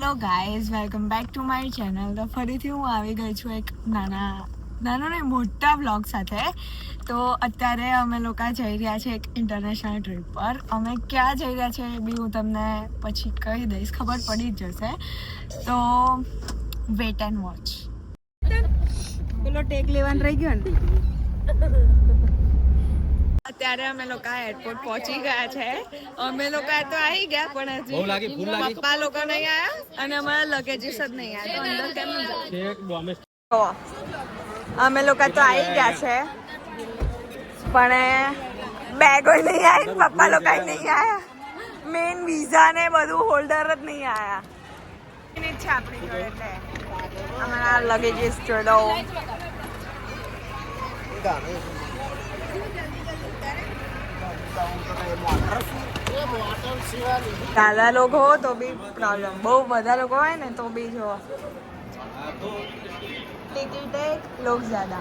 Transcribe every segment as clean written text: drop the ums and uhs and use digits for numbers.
Hello guys, welcome back to my channel. તો ફરીથી હું આવી ગઈ છું એક નાનો ને મોટા વ્લોગ સાથે. તો અત્યારે અમે લોકો જઈ રહ્યા છીએ એક ઇન્ટરનેશનલ ટ્રીપ પર. અમે ક્યાં જઈ રહ્યા છીએ એ બી હું તમને પછી કહી દઈશ, ખબર પડી જ જશે. તો વેટ એન્ડ વોચ. પેલો ટેક લેવાનું રહી ગયો ને. અત્યારે અમે લોકો એરપોર્ટ પહોંચી ગયા છે. અમે લોકો તો આવી ગયા પણ હજી પપ્પા લોકો નહીં આવ્યા અને અમારા લગેજીસ જ નહીં આવ્યા. તો અંદર કેમ અમે લોકો તો આવી ગયા છે પણ બેગો નહીં આવી, પપ્પા લોકો નહીં આવ્યા. મેઇન વિઝા ને બધું હોલ્ડર જ નહીં આવ્યા. એની છે આપણી જોડે એટલે અમારા લગેજીસ જોડો. ज्यादा लोग हो तो भी प्रॉब्लम, बहुत ज्यादा लोग હોય ને તો भी જો टिकट है, लोग ज्यादा.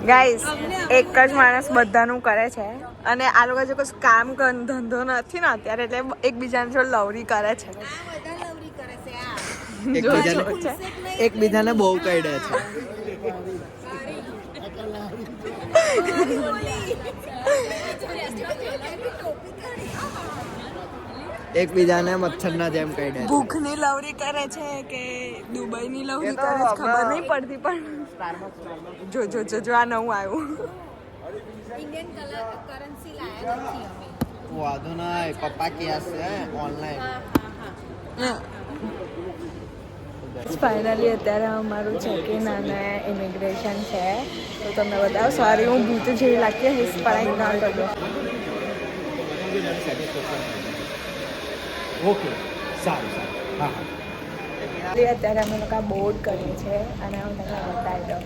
ગાઈસ, એક જ માણસ બધાનું કરે છે અને આ લોકો જો કોઈ કામ ધંધો નથી ને અત્યારે, એટલે એકબીજાને જોડે લવરી કરે છે. એકબીજાને બહુ કઈડે છે. એકબીજાને મચ્છરના જેમ કઈડે છે. ભૂખની લવરી કરે છે કે દુબઈની લવરી કરે છે ખબર નહીં પડતી, પણ જો જો જો જો આ નવું આવ્યું. ઇન્ડિયન કરન્સી લાયા નથી અમે. વાંધો ના, પપ્પા ક્યાં છે ઓનલાઈન. ફાઇનલી અત્યારે અમારું ચેકિન અને ઇમિગ્રેશન છે. તો તમને બતાવો. સોરી, હું ભૂત જેવી લાગતી હઈશ પણ ના કરજો. ઓકે, સારું સારું. હા હા. અત્યારે અમે લોકો બોર્ડ કરીએ છીએ અને હું તમને બતાવી દઉં.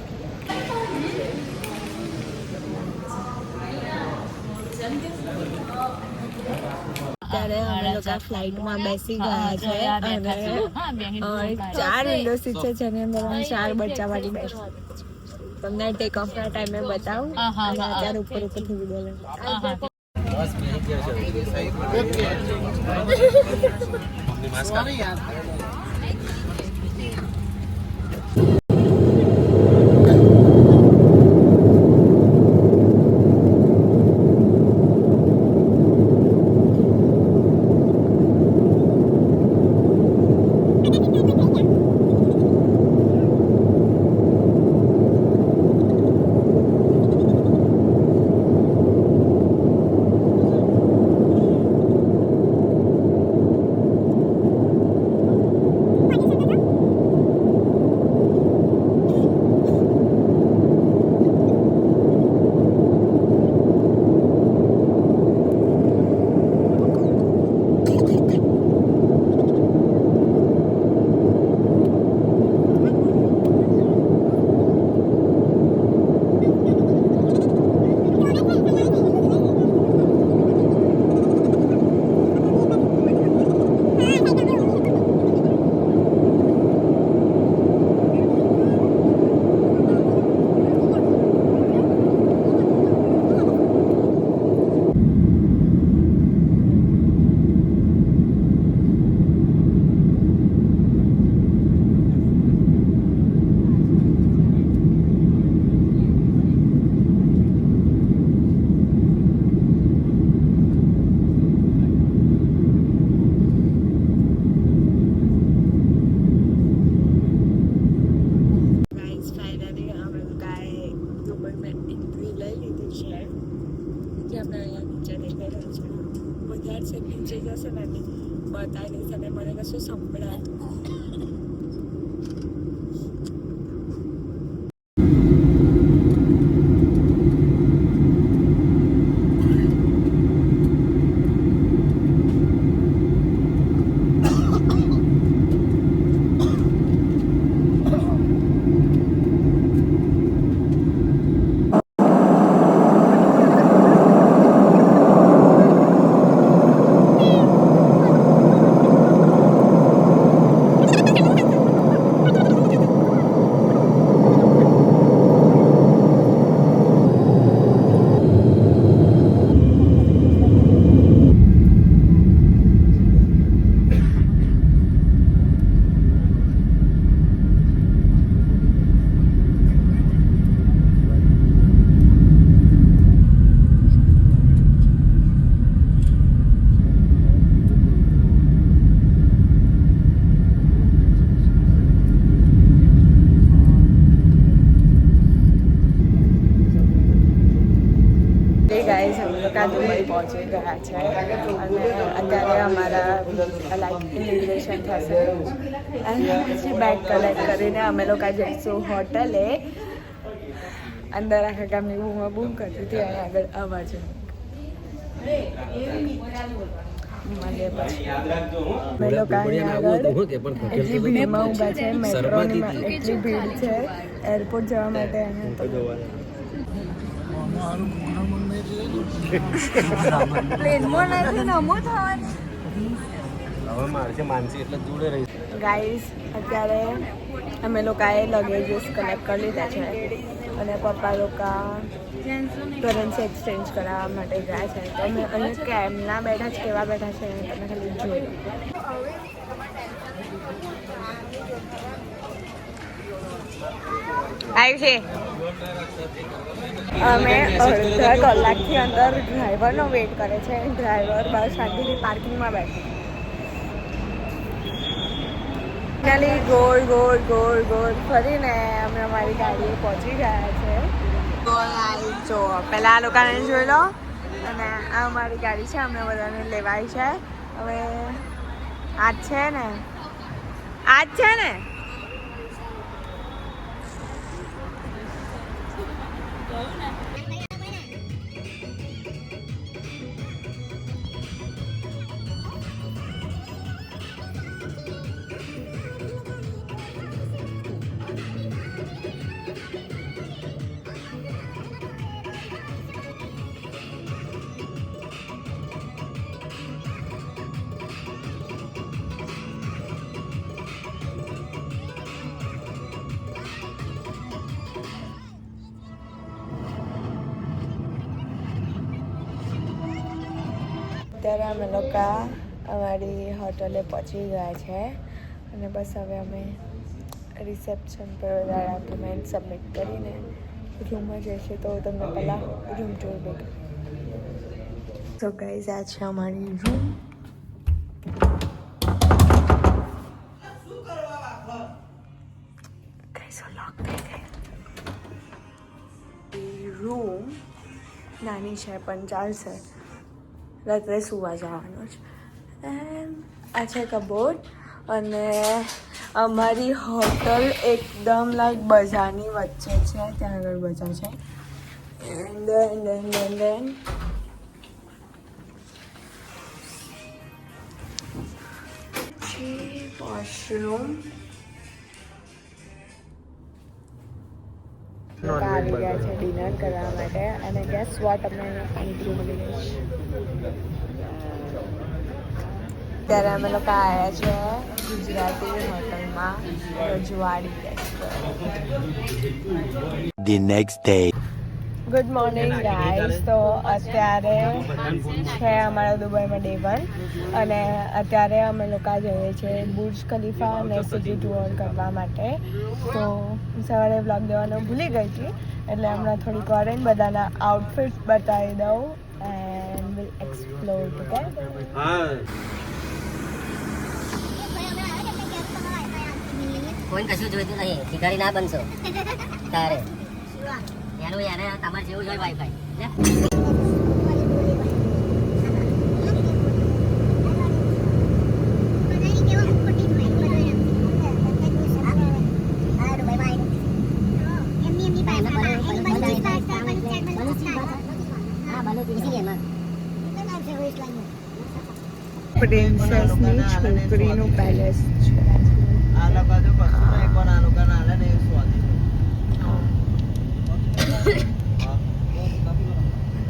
અત્યારે અમે લોકો ફ્લાઇટમાં બેસી ગયા છે અને 4 વિન્ડો સીટ છે જેની અંદર અમે 4 બચ્ચાવાળી બેસી. તમને ટેક ઓફના ટાઈમે બતાવું અને અત્યારે ઉપરથી વિડીયો લઉં. નીચે જશે ને બતાવી દઈશ અને મને કશું સંભળાય. ગાઈઝ અમે લોકો દુબઈ પહોંચી ગયા છે અને અત્યારે અમારા લાઈક ઇમિગ્રેશન થશે અને પછી બેગ કલેક્ટ કરીને અમે લોકો જઈશું હોટલે. અંદર આખા ગામની બૂમા બૂમ કરતી હતી અને આગળ અવાજ મળીએ પછી અમે લોકો અહીંયા આગળ એટલી ભીડમાં ઊભા છે. મેટ્રોની એટલી ભીડ છે એરપોર્ટ જવા માટે. પ્લેનમાં નથી નમો થવાની. ગાઈઝ અત્યારે અમે લોકોએ લગેજીસ કલેક્ટ કરી લીધા છે અને પપ્પા લોકો કરન્સી એક્સચેન્જ કરાવવા માટે ગયા છે. તો અમે અહીંયા કેમના બેઠા છે, કેવા બેઠા છે તમે ખાલી જોઈ લો. આવી છે અમે અડધા કલાકથી અંદર ડ્રાઈવરનો વેટ કરે છે. ડ્રાઈવર બસ શાંતિથી પાર્કિંગમાં બેઠો. ફાઇનલી ગોળ ગોળ ગોળ ગોળ ફરીને અમે અમારી ગાડીએ પહોંચી ગયા છે. જો પહેલાં આ લોકોને જોઈ લો અને આ અમારી ગાડી છે. અમને બધાને લેવાય છે. હવે આ જ છે ને, આ જ છે ને. અત્યારે અમે લોકો અમારી હોટલે પહોંચી ગયા છે અને બસ હવે અમે રિસેપ્શન પર બધા ડોક્યુમેન્ટ સબમિટ કરીને રૂમમાં જઈશું. તો તમને પહેલાં રૂમ જોઈ દઉં. તો ગાઈઝ આ છે અમારી રૂમ. રૂમ નાની છે પણ ચાલશે. રાત્રે સુવા જવાનું છે. એન્ડ આ છે કબોર્ડ અને અમારી હોટલ એકદમ લાઈક બજારની વચ્ચે છે. ત્યાં આગળ બજાર છે. એન્ડ દેન વોશરૂમ આવી ગયા છે ડિનર કરવા માટે અને ગેસ વોટ અમને પાણીપુરી મળી ગઈ છે. ત્યારે અમે લોકો આવ્યા છે ગુજરાતી હોટલમાં રજવાડી restaurant. The next day. Good morning guys. તો અત્યારે છે અમારા દુબઈમાં ડે 1 અને અત્યારે અમે લોકો જઈએ છીએ બુર્જ ખલીફા અને સિટી ટૂર કરવા માટે. તો સવારે બ્લોગ દેવાનું ભૂલી ગઈ હતી એટલે હમણાં થોડીક વાર બધાના આઉટફિટ્સ બતાવી દઉં એન્ડ વિલ એક્સપ્લોર ટુગેધર. કોઈ કશું જોઈતું નહીં, ભિખારી ના બનશો તારે. એનું યાર તમારે જેવું જ હોય વાઈફાઈ. પ્રિન્સેસની છોકરીનું પેલેસ છે. આ લોકો જો કશું નહીં પણ આ લોકો ના ને એ સ્વાદી.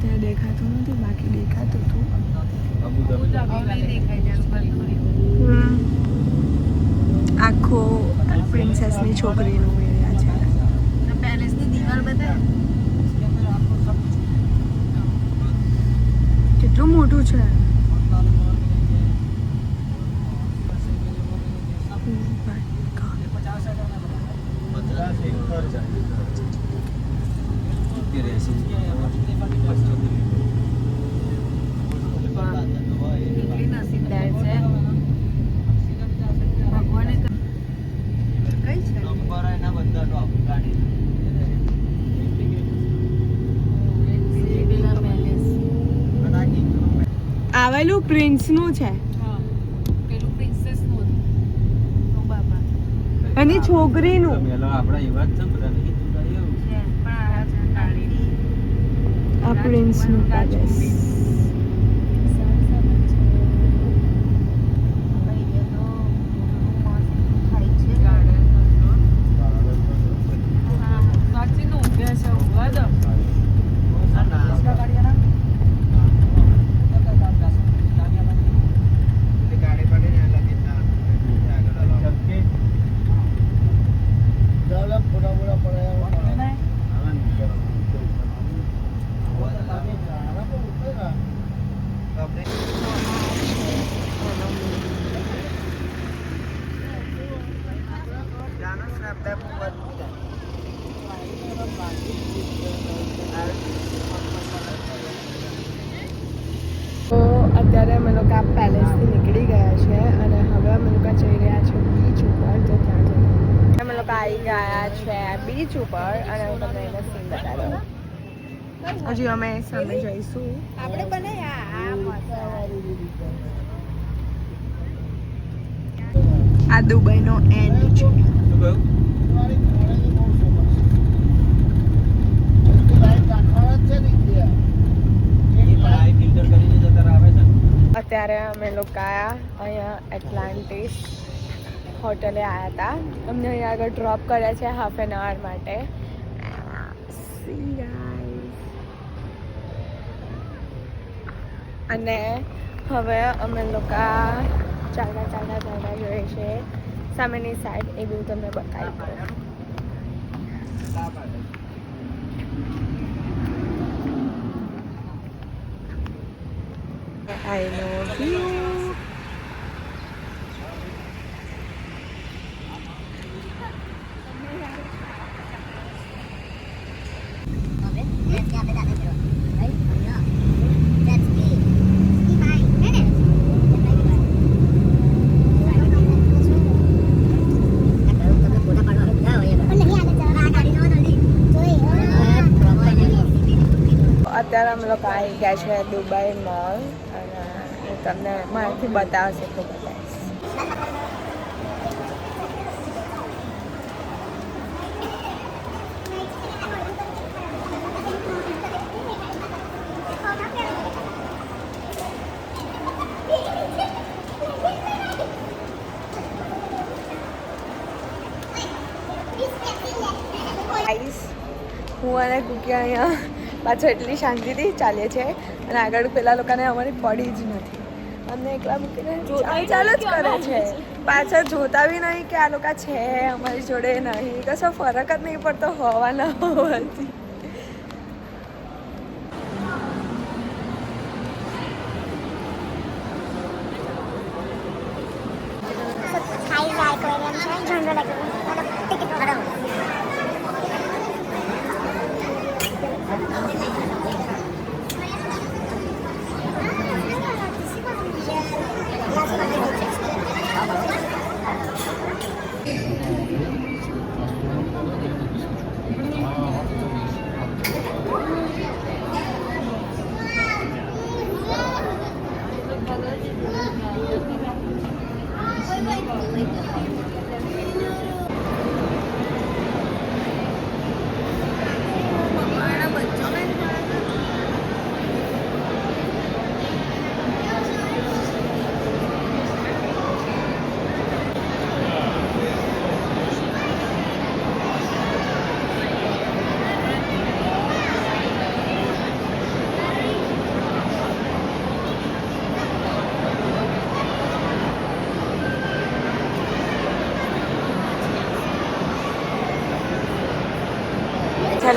ત્યાં દેખાતું નથી, બાકી દેખાતું હતું. આખો પ્રિન્સેસની છોકરીનું એરિયા છે. પેલેસની દિવાલ બતાવે કેટલું મોટું છે. નસીબદાર છે ભગવાને કઈ છે નંબર એના બધા ટોપ ગાડી. પેલા મેલે આવેલું પ્રિન્સનું છે પેલું પ્રિન્સેસ નું તો બાબા એની છોકરીનું પેલો આપણા એવા જ છે ને બધા નહીં જોતા એવું છે પણ આ છે કાળી આ પ્રિન્સનું પેલેસ તો અત્યારે અમે લોકો આ પેલેસથી નીકળી ગયા છે અને હવે અમે લોકો જઈ રહ્યા છે બીચ ઉપર તો ત્યાં જઈએ અમે લોકો આવી ગયા છે બીચ ઉપર અને હું તમને એનો સીન બતાવ્યો હજી અમે સામે જઈશું આપણે બને આ દુબઈનો એન્ડ છે શું કહ્યું અત્યારે અમે લોકો અહીંયા એટલાન્ટિસ હોટલે આવ્યા હતા અમને અહીંયા આગળ ડ્રોપ કર્યા છે હાફ એન આવર માટે અને હવે અમે લોકો ચાલતા જોઈએ છે સામેની સાઈડ એ બી તમને બતાવી દઉં I love you. અત્યારે અમે લોકો આવી ગયા છે દુબઈ મોલ અને હું તમને મારાથી બતાવશે તો બતાવીશ હું અને કુકી અહીંયા પાછળ એટલી શાંતિથી ચાલીએ છે અને આગળ પેલા લોકોને અમારી પડી જ નથી અમને એકલા મૂકીને ચાલ જ કરે છે પાછળ જોતા બી નહીં કે આ લોકો છે અમારી જોડે નહીં કશો ફરક જ નહીં પડતો હોવા ના હોવાથી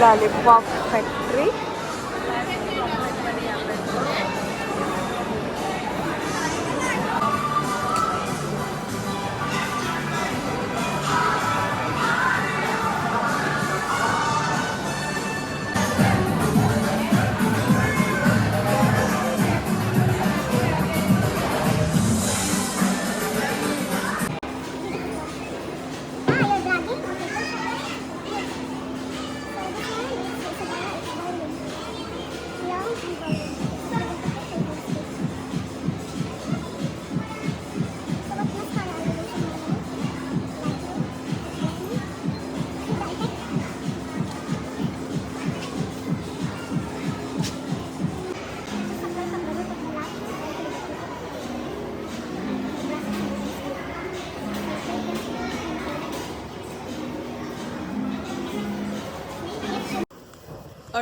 lollipop factory.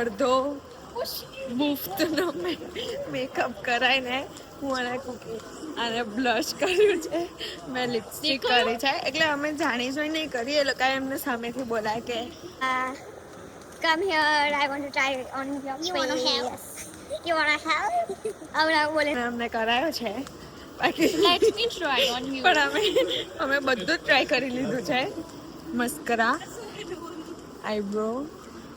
અડધો મુફ્તનો મેકઅપ કરાવીને હું અને કુકી અને બ્લશ કર્યું છે, મેં લિપસ્ટિક કરી છે. એટલે અમે જાણી જોઈ નહીં કરી, એ લોકો એમને સામેથી બોલાય કે Come here, I want to try on your face. You want to help? Yes. You want to help? બોલે અમને કરાયો છે. બાકી Let me try on you. પણ અમે બધું જ ટ્રાય કરી લીધું છે. મસ્કરા, આઈબ્રો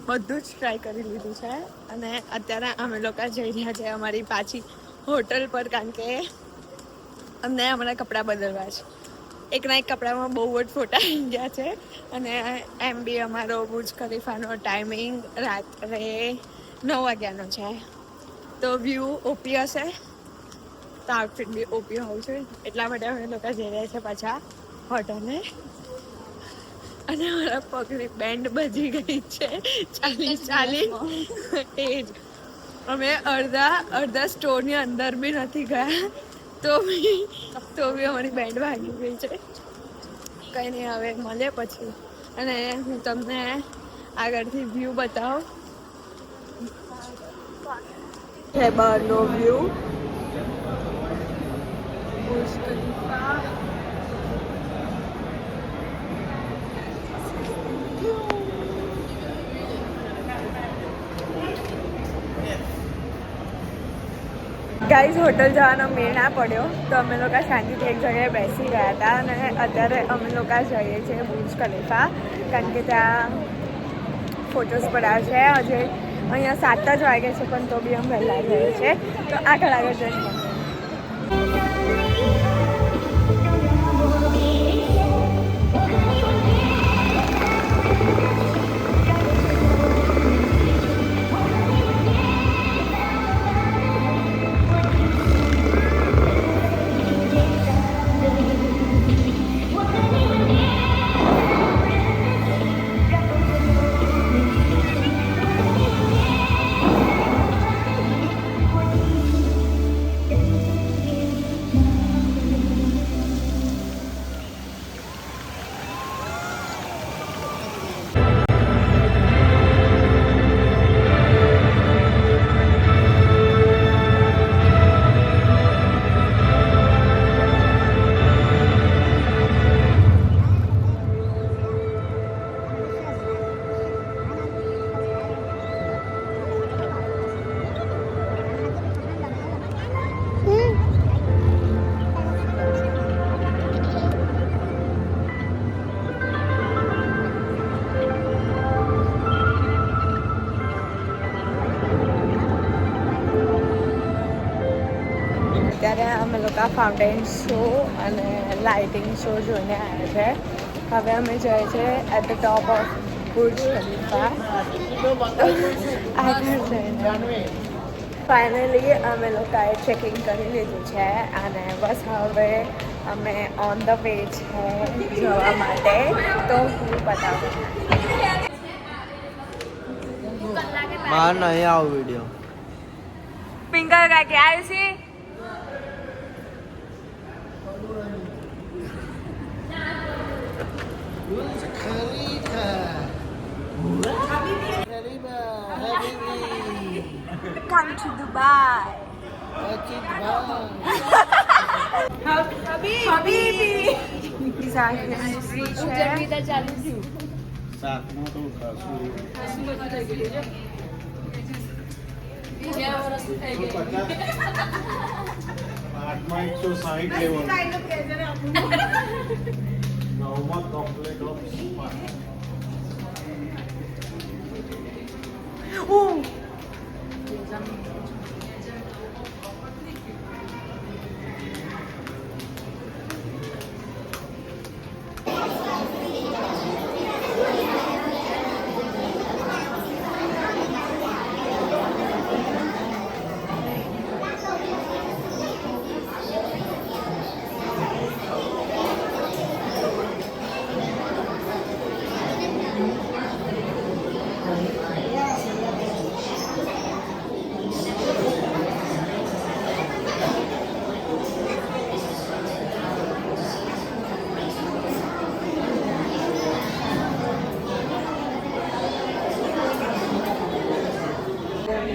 બધું જ ટ્રાય કરી લીધું છે. અને અત્યારે અમે લોકો જઈ રહ્યા છે અમારી પાછી હોટલ પર, કારણ કે અમને અમારા કપડાં બદલવા છે. એકના એક કપડામાં બહુ જ ફોટા આવી ગયા છે. અને એમ બી અમારો બુર્જ ખલીફાનો ટાઈમિંગ રાત્રે 9 વાગ્યાનો છે. તો વ્યૂ ઓપી હશે, તો આઉટફિટ બી ઓપી હોવું જોઈએ. એટલા માટે અમે લોકો જઈ રહ્યા છે પાછા હોટલને. અને મારા પગની બેન્ડ બજી ગઈ છે ચાલી એ જ. અમે અડધા સ્ટોરની અંદર બી નથી ગયા, તો બી અમારી બેન્ડ ભાગી ગઈ છે. કંઈ નહીં, હવે મળે પછી. અને હું તમને આગળથી વ્યૂ બતાવું. છે બહારનો view. Burj Khalifa. Guys, hotel જવાનો મેળ ના પડ્યો, તો અમે લોકો શાંતિથી એક જગ્યાએ બેસી ગયા હતા. અને અત્યારે અમે લોકો જઈએ છીએ બુર્જ ખલીફા, કારણ કે ત્યાં ફોટોસ પડાવે છે. હજુ અહીંયા 7 જ વાગે છે, પણ તો બી અમે વહેલા જઈએ છીએ. તો આગળ જઈને અત્યારે અમે લોકો ફાઉન્ટેન શો અને લાઇટિંગ શો જોઈને આવ્યા છે. હવે અમે જઈએ છીએ at the top of Burj Khalifa. આગળ જઈને ફાઇનલી અમે લોકોએ ચેકિંગ કરી લીધું છે, અને બસ હવે અમે ઓન ધ વે છે જવા માટે. તો હું બતાવું. બહાર નહીં આવો વિડીયો. પિંકલ કાકી આવ્યું છે. Come to Dubai. Habibi.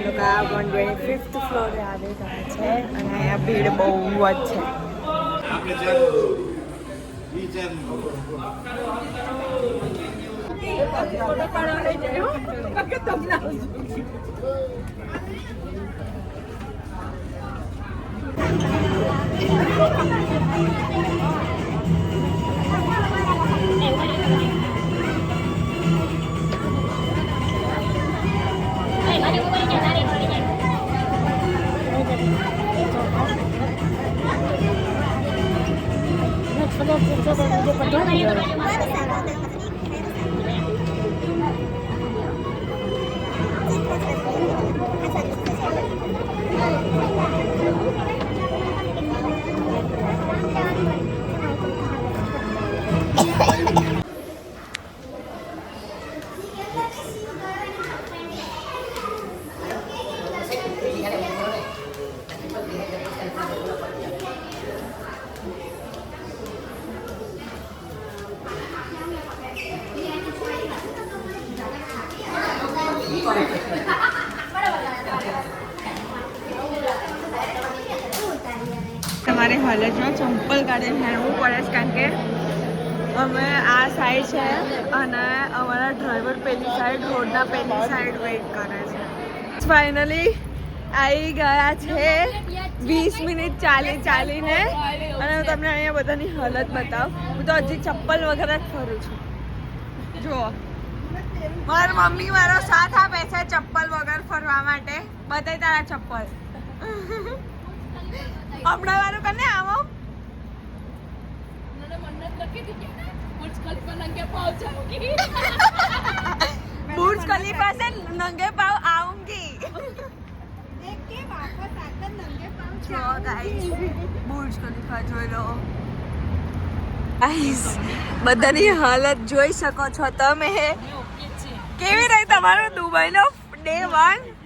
લોકો 125th ફ્લોરે આવી ગયા છે અને અહીંયા ભીડ બહુ જ છે. તમારે હાલતમાં ચંપલ કાઢીને હેરવું પડે છે કારણ કે અમે આ સાઈડ છે અને અમારા ડ્રાઈવર પેલી સાઈડ રોડના પેલી સાઈડ વેઇટ કરે છે. ફાઇનલી આવી ગયા છે 20 મિનિટ ચાલીને અને હું તમને અહીંયા બધાની હાલત બતાવું. હું તો હજી ચપ્પલ વગર જ ફરું છું. જુઓ મારી મમ્મી મારો સાથ આપે છે ચપ્પલ વગર ફરવા માટે. બતાય તારા ચપ્પલ હમણાં વાળું કને આવો बुर्ज खलीफा से नंगे पाव आऊंगी. बुर्ज खलीफा જોઈ લો ગાઈસ. બધાની હાલત જોઈ શકો છો તમે. કેવી રહી તમારો દુબઈનો ડે 1?